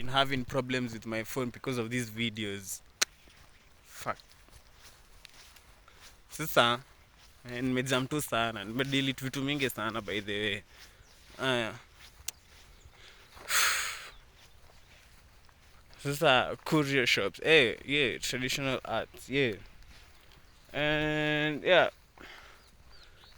been having problems with my phone because of these videos. Fuck. Sasa nimejam tu sana, nimedelete vitu mingi sana by the way. Aya. Sasa courier shops, yeah, traditional arts, yeah. And yeah,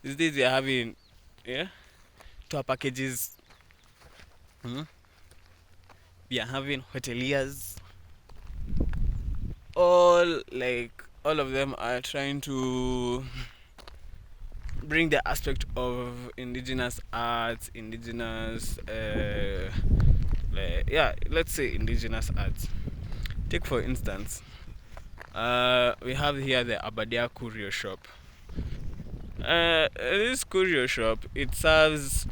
these days we are having, yeah, tour packages. We are having hoteliers. All of them are trying to bring the aspect of indigenous arts, let's say indigenous arts. Take for instance, we have here the Abadia Courier Shop. This courier shop, it serves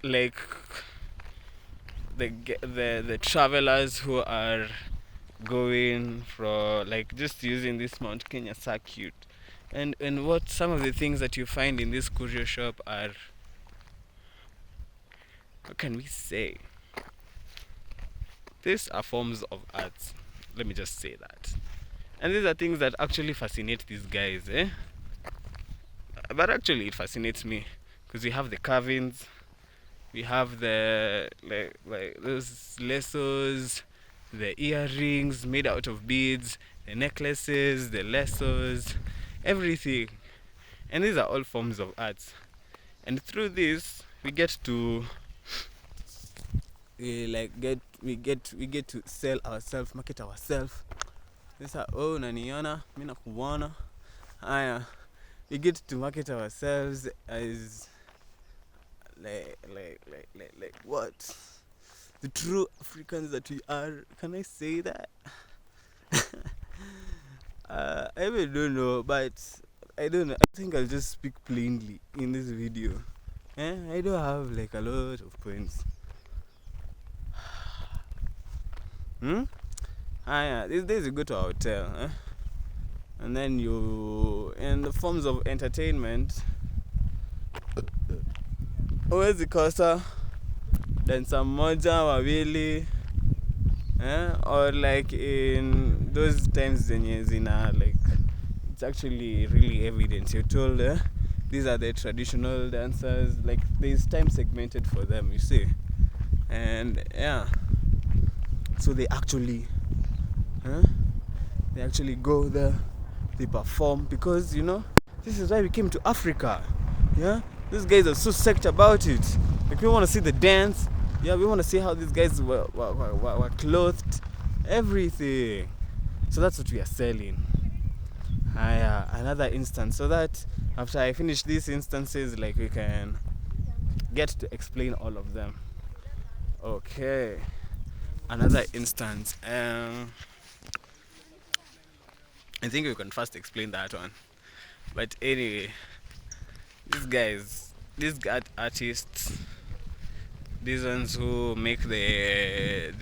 like the travelers who are going from, like, just using this Mount Kenya circuit. And what some of the things that you find in this courier shop are, what can we say? These are forms of arts. Let me just say that. And these are things that actually fascinate these guys, eh? But actually, it fascinates me because we have the carvings, we have the like those lassos, the earrings made out of beads, the necklaces, the lassos, everything. And these are all forms of arts. And through this, we get to we get to sell ourselves, market ourselves. Sasa unaniona, mimi nakuona. Haya, we get to market ourselves as like what? The true Africans that we are. Can I say that? I even don't know, but I don't know. I think I'll just speak plainly in this video. I don't have like a lot of points. These days you go to a hotel, and then you, in the forms of entertainment, huwezi kosa dansa moja wawili, or like in those times zenye zina, like, it's actually really evident. You're told these are the traditional dancers, like there's time segmented for them, you see. And yeah, so they actually go there, they perform, because this is why we came to Africa. These guys are so psyched about it. Like, we want to see the dance. We want to see how these guys were clothed, everything. So that's what we are selling. Another instance, so that after I finish these instances, like, we can get to explain all of them. Okay, another instance. I think we can first explain that one. But anyway, these artists, these ones who make the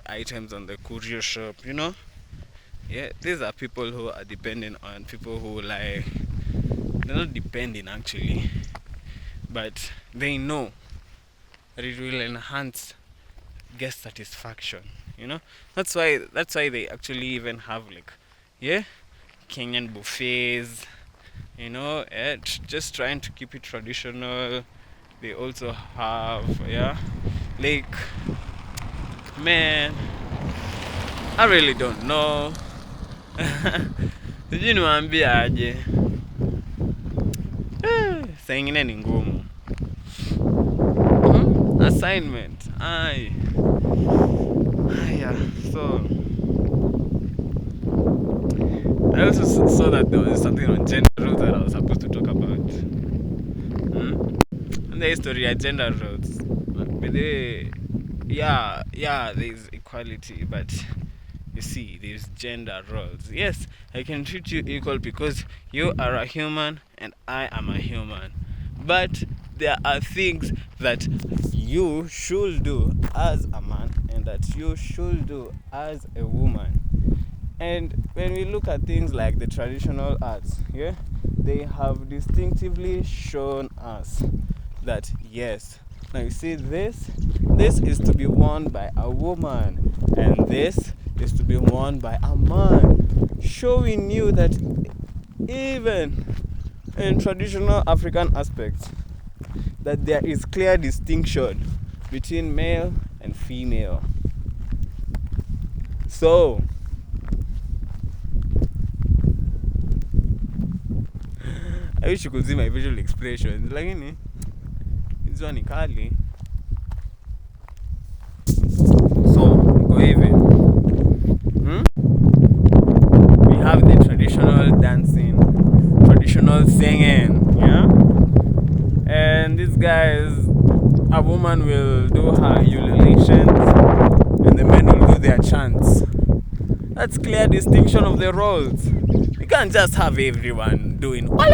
items on the courier shop, these are people who are depending on people who, like, they're not depending actually, but they know that it will enhance guest satisfaction. That's why they actually even have, like, Kenyan buffets, just trying to keep it traditional. They also have, like, man, I really don't know. Sijui niwaambie aje. Saa ingine ni ngumu. Assignment. So I also saw that there was something on gender roles that I was supposed to talk about. And the history of gender roles. But there's equality, but you see, there's gender roles. Yes, I can treat you equal because you are a human and I am a human. But there are things that you should do as a man and that you should do as a woman. And when we look at things like the traditional arts, they have distinctively shown us that, yes, now you see, this is to be worn by a woman. and this is to be worn by a man, showing you that even in traditional African aspects, that there is clear distinction between male and female. So I wish you could see my visual expressions. Like, this one is kali. So go even. We have the traditional dancing, traditional singing, yeah. And these guys, a woman will do her ululations, and the men will do their chants. That's clear distinction of the roles. You can't just have everyone doing man,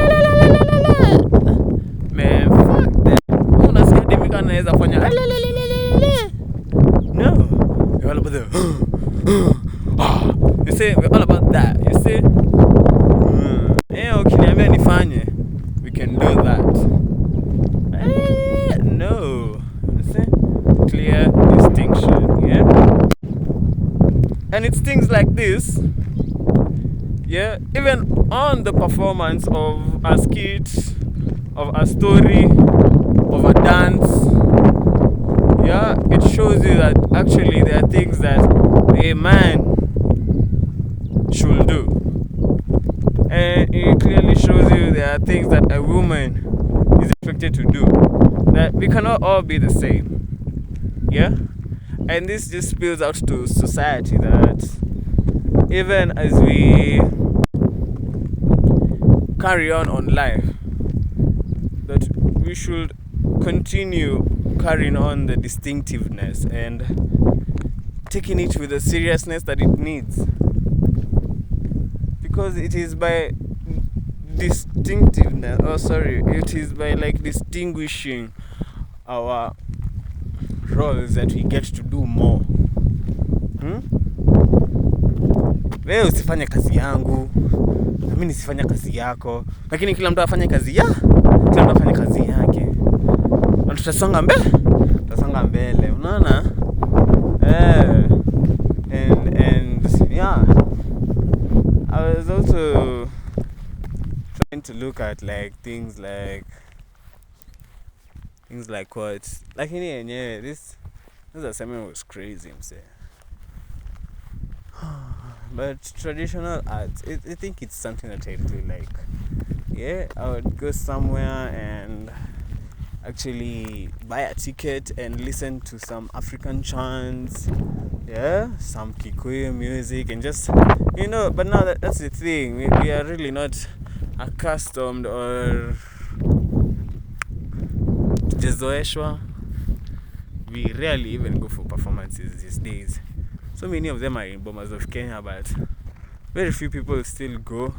fuck that. No, we're all about the you see, we're all about that, you see. We can do that. No, you see, clear distinction, yeah. And it's things like this, yeah, even on the performance of a skit, of a story, of a dance, yeah, it shows you that actually there are things that a man should do, and it clearly shows you there are things that a woman is expected to do, that we cannot all be the same, yeah. And this just spills out to society, that even as we carry on life, that we should continue carrying on the distinctiveness and taking it with the seriousness that it needs, because it is by distinctiveness, it is by like distinguishing our roles that we get to do more. Wewe usifanye kazi yangu, na mimi nisifanye kazi yako, lakini kila mtu afanye kazi yake, na tutasonga mbele, unaona? And yeah, I was also trying to look at like things like what, like this assignment was crazy, I'm saying. But traditional arts, I think it's something that I really like. Yeah, I would go somewhere and actually buy a ticket and listen to some African chants, yeah, some Kikuyu music, and just, but now that's the thing, we are really not accustomed or jezoeshwa. We rarely even go for performances these days. So many of them are in Bomas of Kenya, but very few people still go.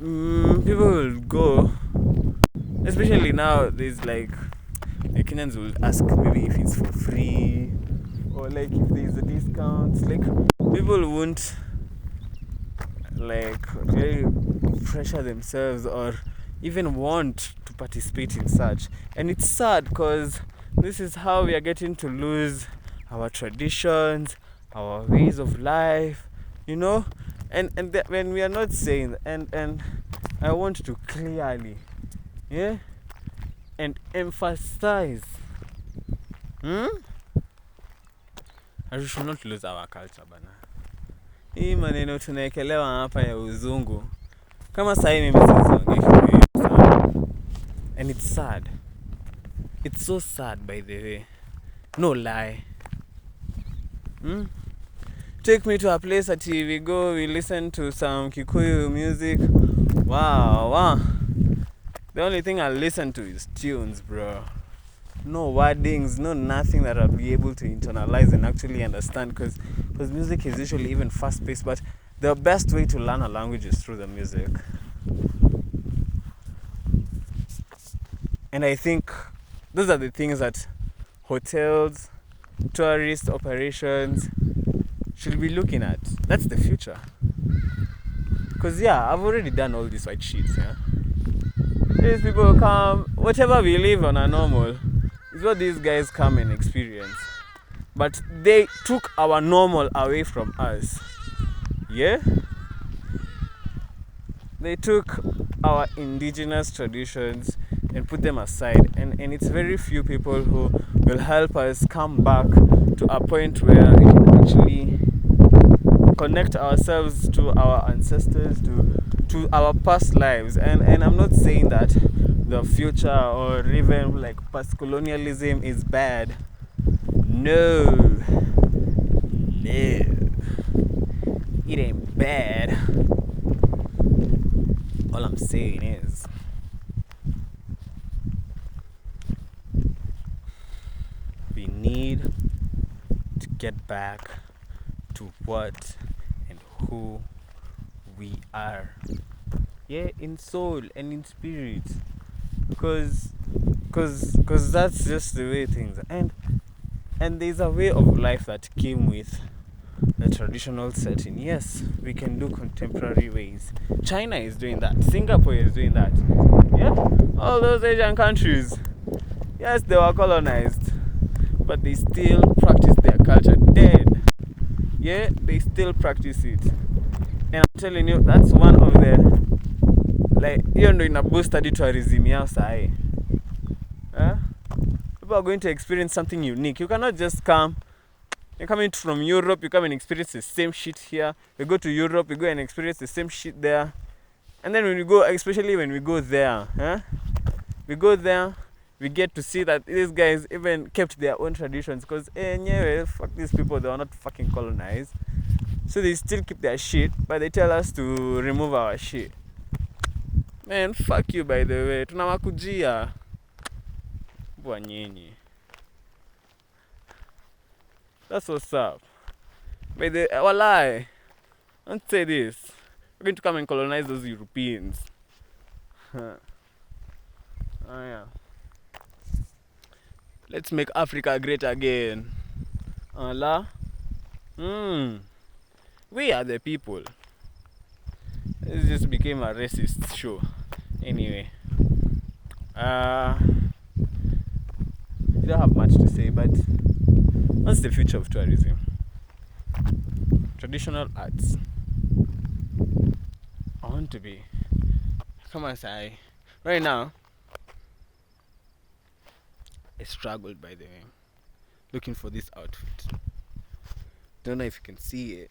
People will go, especially now. There's like Kenyans will ask maybe if it's for free, or like if there's a discount. Like people won't like really pressure themselves or even want to participate in such. And it's sad because this is how we are getting to lose our traditions, our ways of life, and when we are not saying, and I want to clearly, yeah, and emphasize, and we should not lose our culture, bana. Hii maneno tunaekelewa hapa ya uzungu, kama sahi mimi siziongei sana, and it's sad. It's so sad, by the way, no lie. Take me to a place that we go, we listen to some Kikuyu music. Wow. The only thing I listen to is tunes, bro. No wordings, no nothing that I'll be able to internalize and actually understand, because music is usually even fast-paced, but the best way to learn a language is through the music. And I think those are the things that hotels, tourist operations should be looking at. That's the future. Because I've already done all these white sheets, yeah. These people come, whatever we live on a normal is what these guys come and experience. but they took our normal away from us. Yeah, they took our indigenous traditions and put them aside, and it's very few people who will help us come back to a point where we can actually connect ourselves to our ancestors, to our past lives. And I'm not saying that the future or even like past colonialism is bad. No, no, it ain't bad. All I'm saying is we need to get back to what and who we are. Yeah, in soul and in spirit. Because that's just the way things are. And there's a way of life that came with the traditional setting. Yes, we can do contemporary ways. China is doing that. Singapore is doing that. Yeah, all those Asian countries. Yes, they were colonized, but they still practice their culture. Dead. Yeah, they still practice it. And I'm telling you, that's one of the, like, you're doing a boost study tourism outside. Huh? People are going to experience something unique. You cannot just come. You're coming from Europe, you come and experience the same shit here. You go to Europe, you go and experience the same shit there. And then when we go, especially when we go there, we go there, we get to see that these guys even kept their own traditions. Because, yeah, fuck these people, they are not fucking colonized. So they still keep their shit, but they tell us to remove our shit. Man, fuck you, by the way. Tunawakujia. Bwa nyinyi. That's what's up. By the walai. Don't say this. We're going to come and colonize those Europeans. Oh yeah. Let's make Africa great again. Allah. We are the people. This just became a racist show. Anyway. I don't have much to say, but what's the future of tourism? Traditional arts. I want to be. Come on, say. Right now, I struggled, by the way, looking for this outfit. Don't know if you can see it.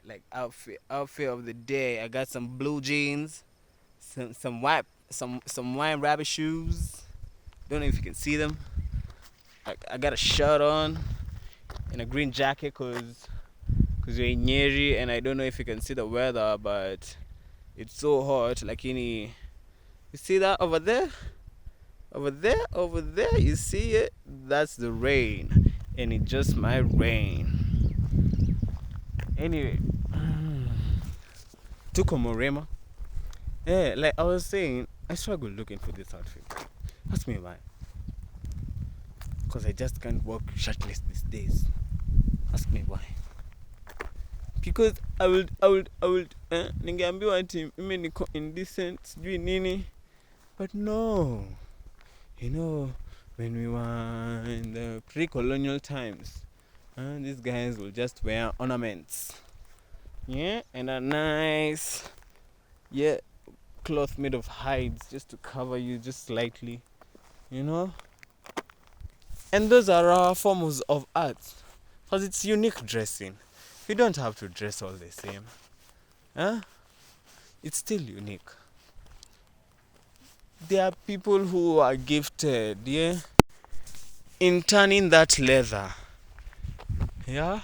Like outfit of the day. I got some blue jeans, some white rabbit shoes. Don't know if you can see them. I got a shirt on and a green jacket cause we're in Nyeri, and I don't know if you can see the weather, but it's so hot. Like you see that over there? Over there, you see it? That's the rain, and it just might rain. Anyway, Tuko Morema. Yeah, like I was saying, I struggle looking for this outfit. Ask me why. Because I just can't walk shirtless these days. Ask me why. Because I would ningeambiwa ati mimi niko indecent, sijui nini. But no. You know, when we were in the pre-colonial times, these guys will just wear ornaments. Yeah, and a nice, yeah, cloth made of hides just to cover you just slightly, you know. And those are our forms of art, because it's unique dressing. You don't have to dress all the same. It's still unique. There are people who are gifted, yeah, in turning that leather, yeah,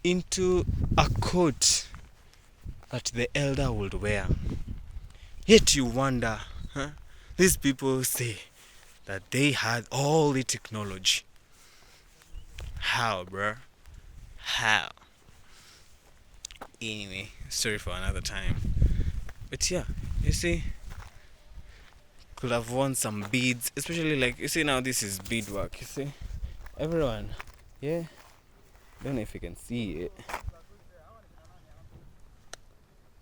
into a coat that the elder would wear. Yet you wonder, these people say that they had all the technology. How, bruh? How? Anyway, sorry for another time. But yeah, you see, could have worn some beads, especially like, you see now this is beadwork, you see? Everyone, yeah? Don't know if you can see it.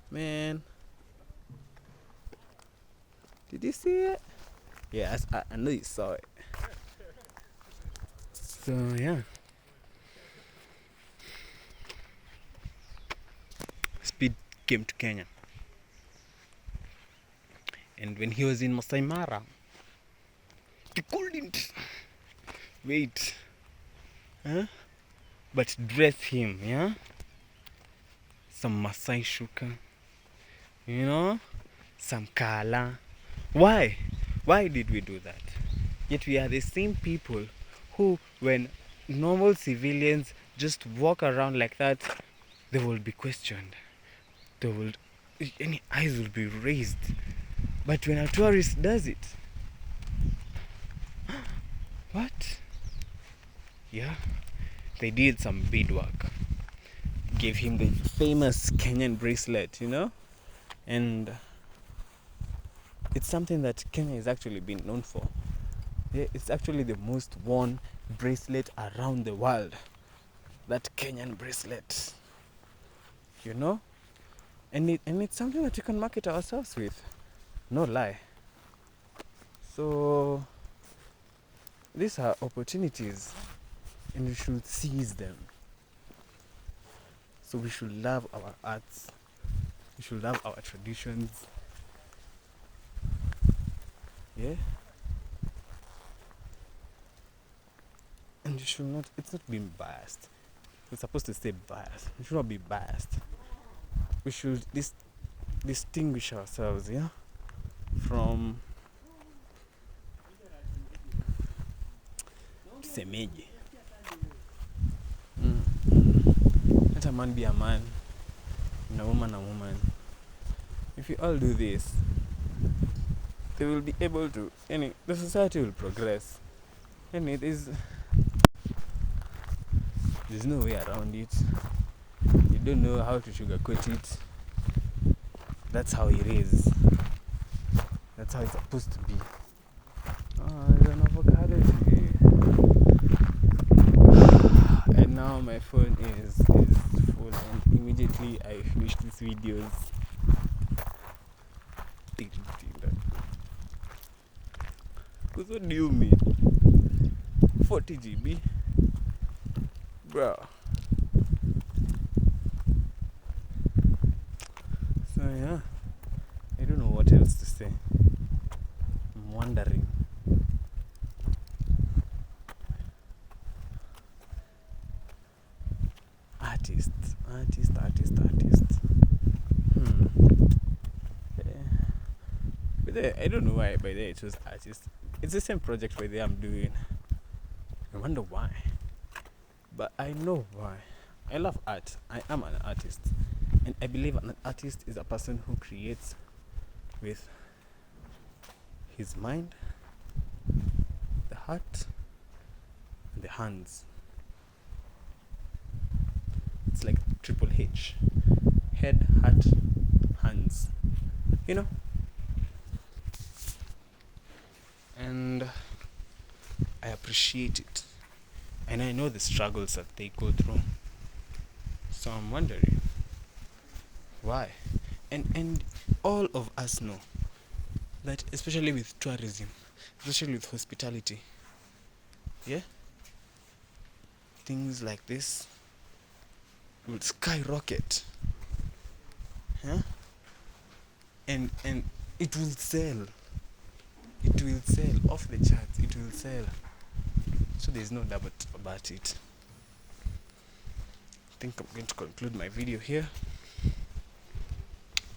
Man. Did you see it? Yeah, I know you saw it. So yeah, Speed came to Kenya, and when he was in Masai Mara, he couldn't wait, huh? But dress him, yeah, some Masai shuka, you know, some kala. Why? Why did we do that? Yet we are the same people who, when normal civilians just walk around like that, they will be questioned. They will, any eyes will be raised. But when a tourist does it, what? Yeah, they did some beadwork. Gave him the famous Kenyan bracelet, you know, and it's something that Kenya is actually been known for. Yeah, it's actually the most worn bracelet around the world. That Kenyan bracelet, you know, and it's something that we can market ourselves with, no lie. So these are opportunities, and we should seize them. So we should love our arts, we should love our traditions, yeah. And you should not. It's not being biased. We're supposed to say biased. We should not be biased. We should distinguish ourselves, yeah, from semeji. Let a man be a man, and a woman a woman. If we all do this, they will be able to. The society will progress, and there's no way around it. You don't know how to sugarcoat it. That's how it is. That's how it's supposed to be. There's an avocado tree. And now my phone is full, and immediately I finish these videos. Because what do you mean? 40 GB? Bro. So yeah, I don't know what else to say. I'm wondering. Artist. But I don't know why by there it was artist. It's the same project by there I'm doing. I wonder why. But I know why. I love art. I am an artist. And I believe an artist is a person who creates with his mind, the heart, and the hands. It's like Triple H. Head, heart, hands. You know? And I appreciate it. And I know the struggles that they go through. So I'm wondering why. And all of us know that, especially with tourism, especially with hospitality, yeah, things like this will skyrocket, yeah, and it will sell. It will sell off the charts. It will sell. So there's no doubt about it. I think I'm going to conclude my video here,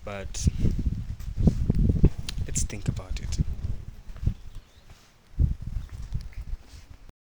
but let's think about it.